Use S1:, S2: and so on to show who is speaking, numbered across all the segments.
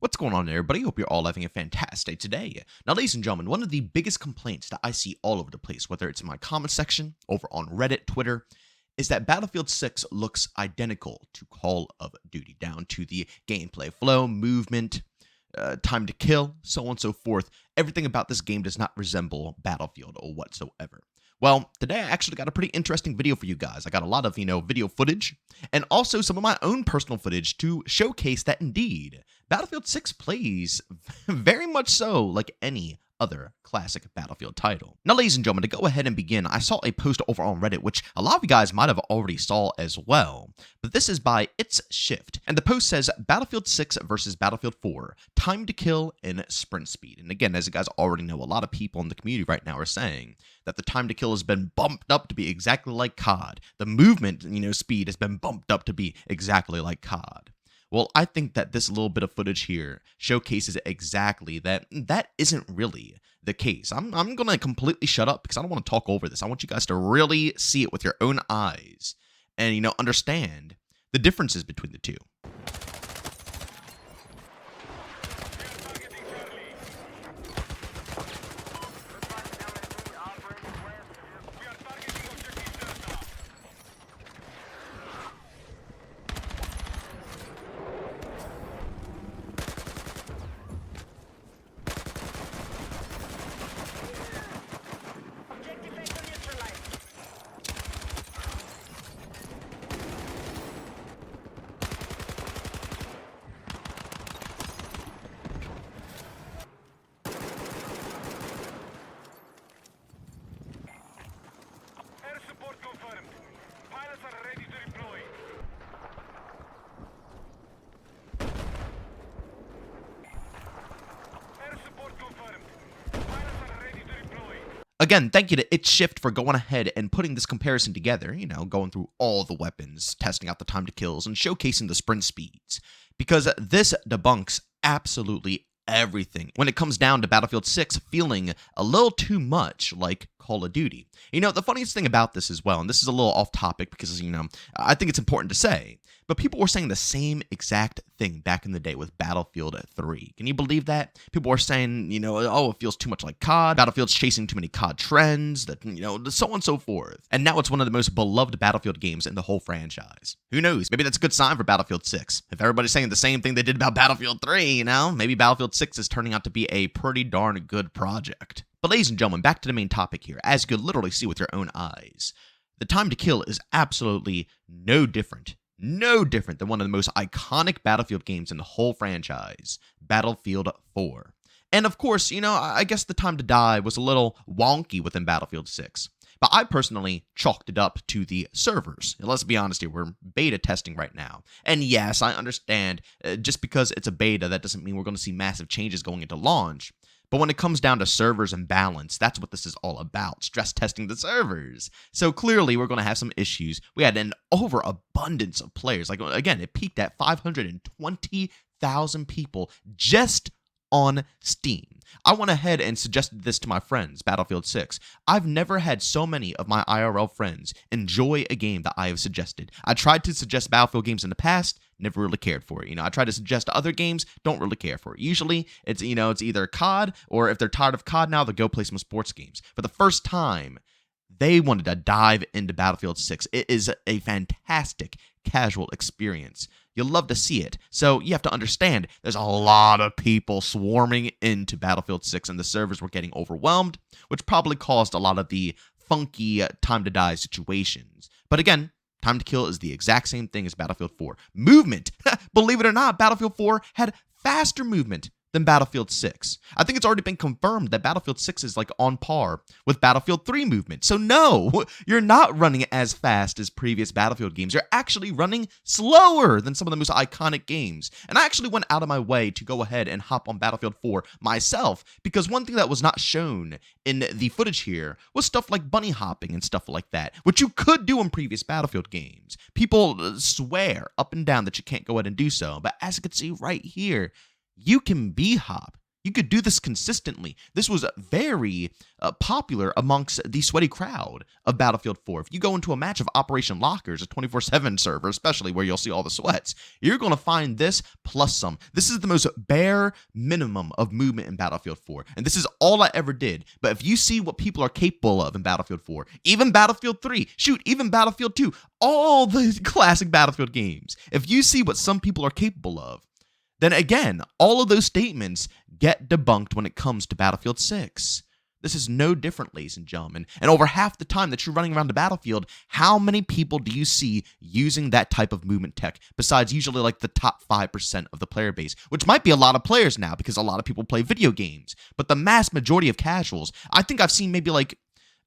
S1: What's going on, everybody? Hope you're all having a fantastic day today. Now, ladies and gentlemen, one of the biggest complaints that I see all over the place, whether it's in my comment section, over on Reddit, Twitter, is that Battlefield 6 looks identical to Call of Duty, down to the gameplay flow, movement, time to kill, so on and so forth. Everything about this game does not resemble Battlefield or whatsoever. Well, today I actually got a pretty interesting video for you guys. I got a lot of, video footage and also some of my own personal footage to showcase that indeed Battlefield 6 plays very much so like any other classic Battlefield title. Now, ladies and gentlemen, to go ahead and begin, I saw a post over on Reddit, which a lot of you guys might have already saw as well, but this is by It's Shift, and the post says Battlefield 6 versus Battlefield 4, time to kill and sprint speed. And again, as you guys already know, a lot of people in the community right now are saying that the time to kill has been bumped up to be exactly like COD. The movement, speed has been bumped up to be exactly like COD. Well, I think that this little bit of footage here showcases exactly that isn't really the case. I'm going to completely shut up because I don't want to talk over this. I want you guys to really see it with your own eyes and, understand the differences between the two.
S2: Support confirmed. Pilots are ready to deploy. Air support confirmed. Pilots are ready to deploy.
S1: Again, thank you to It's Shift for going ahead and putting this comparison together, going through all the weapons, testing out the time to kills, and showcasing the sprint speeds. Because this debunks absolutely everything when it comes down to Battlefield 6 feeling a little too much like Call of Duty. The funniest thing about this as well, and this is a little off topic because, I think it's important to say, but people were saying the same exact thing back in the day with Battlefield 3. Can you believe that? People were saying, oh, it feels too much like COD, Battlefield's chasing too many COD trends, that, so on and so forth. And now it's one of the most beloved Battlefield games in the whole franchise. Who knows? Maybe that's a good sign for Battlefield 6. If everybody's saying the same thing they did about Battlefield 3, maybe Battlefield 6 is turning out to be a pretty darn good project. But ladies and gentlemen, back to the main topic here, as you could literally see with your own eyes. The time to kill is absolutely no different than one of the most iconic Battlefield games in the whole franchise, Battlefield 4. And of course, I guess the time to die was a little wonky within Battlefield 6. But I personally chalked it up to the servers. And let's be honest here, we're beta testing right now. And yes, I understand, just because it's a beta, that doesn't mean we're going to see massive changes going into launch. But when it comes down to servers and balance, that's what this is all about, stress testing the servers. So clearly, we're going to have some issues. We had an overabundance of players. Like, again, it peaked at 520,000 people just on Steam. I went ahead and suggested this to my friends, Battlefield 6. I've never had so many of my IRL friends enjoy a game that I have suggested. I tried to suggest Battlefield games in the past, never really cared for it. I tried to suggest other games, don't really care for it. Usually, it's either COD, or if they're tired of COD now, they'll go play some sports games. For the first time, they wanted to dive into Battlefield 6. It is a fantastic casual experience. You'll love to see it. So you have to understand, there's a lot of people swarming into Battlefield 6, and the servers were getting overwhelmed, which probably caused a lot of the funky time to die situations. But again, time to kill is the exact same thing as Battlefield 4. Movement! Believe it or not, Battlefield 4 had faster movement than Battlefield 6. I think it's already been confirmed that Battlefield 6 is on par with Battlefield 3 movement. So no, you're not running as fast as previous Battlefield games. You're actually running slower than some of the most iconic games. And I actually went out of my way to go ahead and hop on Battlefield 4 myself, because one thing that was not shown in the footage here was stuff like bunny hopping and stuff like that, which you could do in previous Battlefield games. People swear up and down that you can't go ahead and do so, but as you can see right here, you can B-hop You could do this consistently. This was very popular amongst the sweaty crowd of Battlefield 4. If you go into a match of Operation Lockers, a 24/7 server, especially where you'll see all the sweats, you're going to find this plus some. This is the most bare minimum of movement in Battlefield 4. And this is all I ever did. But if you see what people are capable of in Battlefield 4, even Battlefield 3, shoot, even Battlefield 2, all the classic Battlefield games, if you see what some people are capable of, then again, all of those statements get debunked when it comes to Battlefield 6. This is no different, ladies and gentlemen. And over half the time that you're running around the battlefield, how many people do you see using that type of movement tech besides usually like the top 5% of the player base, which might be a lot of players now because a lot of people play video games. But the mass majority of casuals, I think I've seen maybe like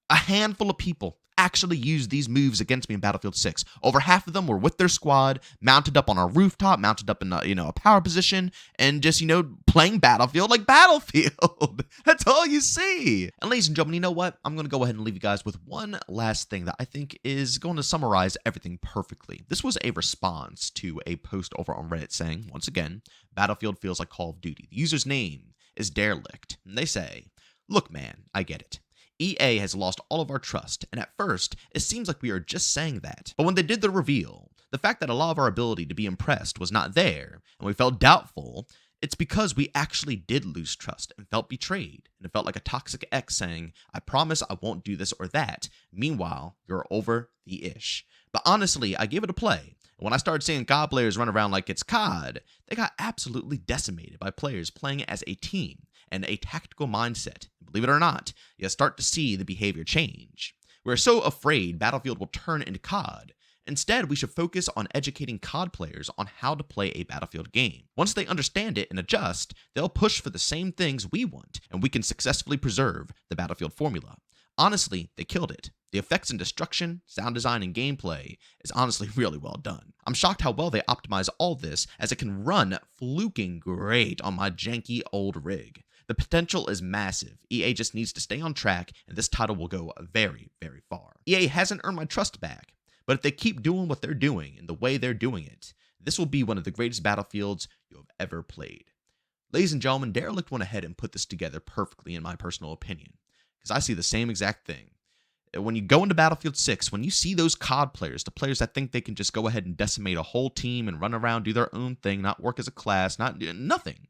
S1: a handful of people actually use these moves against me in Battlefield 6. Over half of them were with their squad, mounted up on a rooftop, mounted up in a power position, and just, playing Battlefield like Battlefield. That's all you see. And ladies and gentlemen, you know what? I'm going to go ahead and leave you guys with one last thing that I think is going to summarize everything perfectly. This was a response to a post over on Reddit saying, once again, Battlefield feels like Call of Duty. The user's name is Derelict, and they say, "Look, man, I get it. EA has lost all of our trust, and at first, it seems like we are just saying that. But when they did the reveal, the fact that a lot of our ability to be impressed was not there, and we felt doubtful, it's because we actually did lose trust and felt betrayed, and it felt like a toxic ex saying, 'I promise I won't do this or that. Meanwhile, you're over the ish.' But honestly, I gave it a play. And when I started seeing COD players run around like it's COD, they got absolutely decimated by players playing as a team and a tactical mindset. Believe it or not, you start to see the behavior change. We're so afraid Battlefield will turn into COD. Instead, we should focus on educating COD players on how to play a Battlefield game. Once they understand it and adjust, they'll push for the same things we want, and we can successfully preserve the Battlefield formula. Honestly, they killed it. The effects and destruction, sound design, and gameplay is honestly really well done. I'm shocked how well they optimize all this, as it can run fluking great on my janky old rig. The potential is massive. EA just needs to stay on track, and this title will go very, very far. EA hasn't earned my trust back, but if they keep doing what they're doing and the way they're doing it, this will be one of the greatest Battlefields you have ever played. Ladies and gentlemen, Derelict went ahead and put this together perfectly in my personal opinion, because I see the same exact thing. When you go into Battlefield 6, when you see those COD players, the players that think they can just go ahead and decimate a whole team and run around, do their own thing, not work as a class, nothing.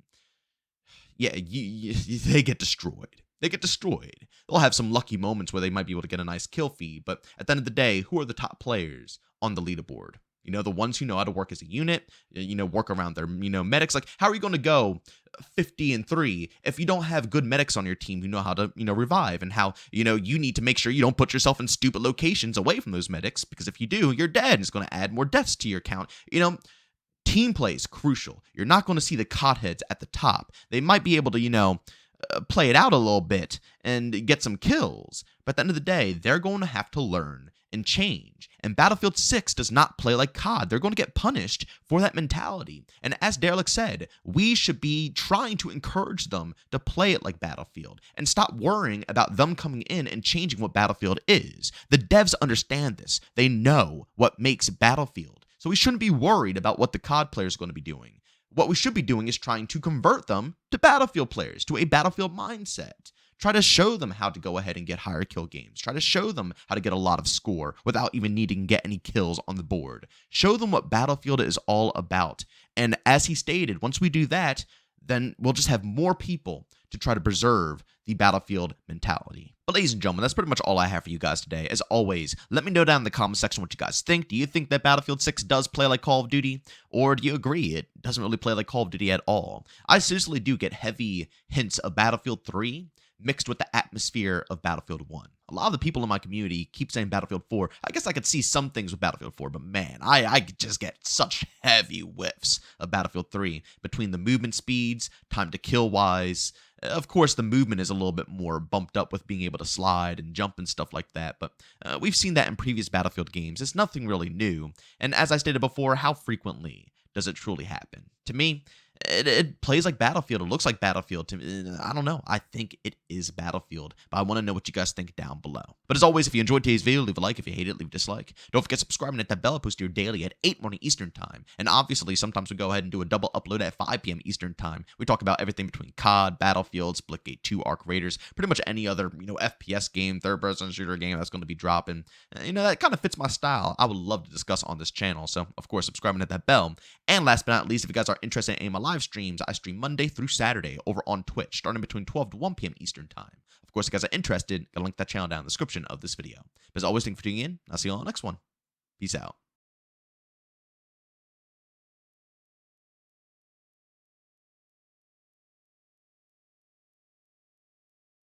S1: Yeah, they get destroyed. They get destroyed. They'll have some lucky moments where they might be able to get a nice kill feed, but at the end of the day, who are the top players on the leaderboard? The ones who know how to work as a unit, work around their, medics. Like, how are you going to go 50-3 if you don't have good medics on your team who know how to, revive, and how, you need to make sure you don't put yourself in stupid locations away from those medics, because if you do, you're dead, and it's going to add more deaths to your count. Team play is crucial. You're not going to see the COD heads at the top. They might be able to, play it out a little bit and get some kills, but at the end of the day, they're going to have to learn and change. And Battlefield 6 does not play like COD. They're going to get punished for that mentality. And as Derelict said, we should be trying to encourage them to play it like Battlefield and stop worrying about them coming in and changing what Battlefield is. The devs understand this. They know what makes Battlefield. So we shouldn't be worried about what the COD players are going to be doing. What we should be doing is trying to convert them to Battlefield players, to a Battlefield mindset. Try to show them how to go ahead and get higher kill games. Try to show them how to get a lot of score without even needing to get any kills on the board. Show them what Battlefield is all about. And as he stated, once we do that, then we'll just have more people to try to preserve the Battlefield mentality. But ladies and gentlemen, that's pretty much all I have for you guys today. As always, let me know down in the comment section what you guys think. Do you think that Battlefield 6 does play like Call of Duty? Or do you agree it doesn't really play like Call of Duty at all? I seriously do get heavy hints of Battlefield 3 mixed with the atmosphere of Battlefield 1. A lot of the people in my community keep saying Battlefield 4. I guess I could see some things with Battlefield 4, but man, I just get such heavy whiffs of Battlefield 3 between the movement speeds, time to kill wise. Of course, the movement is a little bit more bumped up with being able to slide and jump and stuff like that, but we've seen that in previous Battlefield games. It's nothing really new, and as I stated before, how frequently does it truly happen? To me, It plays like Battlefield. It looks like Battlefield to me. I don't know. I think it is Battlefield, but I want to know what you guys think down below. But as always, if you enjoyed today's video, leave a like. If you hate it, leave a dislike. Don't forget to subscribe and hit that bell. I post here daily at 8 morning Eastern time. And obviously, sometimes we go ahead and do a double upload at 5 p.m. Eastern time. We talk about everything between COD, Battlefield, Splitgate 2, Arc Raiders, pretty much any other, FPS game, third-person shooter game that's going to be dropping. That kind of fits my style. I would love to discuss on this channel. So, of course, subscribe and hit that bell. And last but not least, if you guys are interested in any of my live streams, I stream Monday through Saturday over on Twitch, starting between 12 to 1 p.m. Eastern time. Of course, if you guys are interested, I'll link that channel down in the description of this video. But as always, thank you for tuning in. I'll see you all on the next one. Peace out.